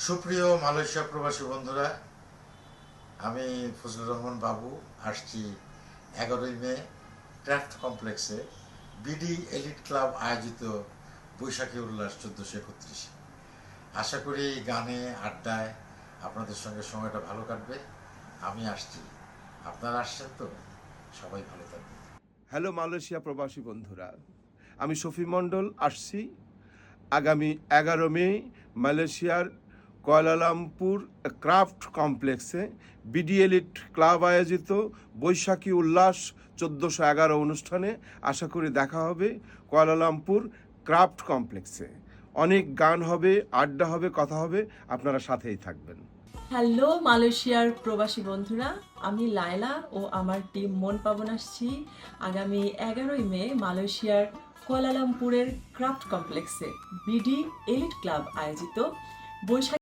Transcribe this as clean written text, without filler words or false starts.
সুপ্রিয় মালয়েশিয়া প্রবাসী বন্ধুরা, আমি ফজলুর রহমান বাবু আসছি 11ই মে ক্রাফট কমপ্লেক্সে বিডি এলিট ক্লাব আয়োজিত বৈশাখী উল্লাস 1431। আশা করি গানে আড্ডায় আপনাদের সঙ্গে সময়টা ভালো কাটবে। আমি আসছি, আপনারা আসছেন তো? সবাই ভালো থাকবেন। হ্যালো মালয়েশিয়া প্রবাসী বন্ধুরা, আমি শফি মণ্ডল আসছি আগামী 11 মে মালয়েশিয়ার কুয়ালালামপুর ক্রাফট কমপ্লেক্সে বিডি এলিট ক্লাব আয়োজিত বৈশাখী উল্লাস 1411 অনুষ্ঠানে। আশা করি দেখা হবে কুয়ালালামপুর ক্রাফট কমপ্লেক্সে। অনেক গান হবে, আড্ডা হবে, কথা হবে, আপনারা সাথেই থাকবেন। হ্যালো মালয়েশিয়ার প্রবাসী বন্ধুরা, আমি লায়লা ও আমার টিম মন পাবন আসছি আগামী 11ই মে মালয়েশিয়ার কুয়ালালামপুরের ক্রাফট কমপ্লেক্সে বিডি এলিট ক্লাব আয়োজিত বৈশাখী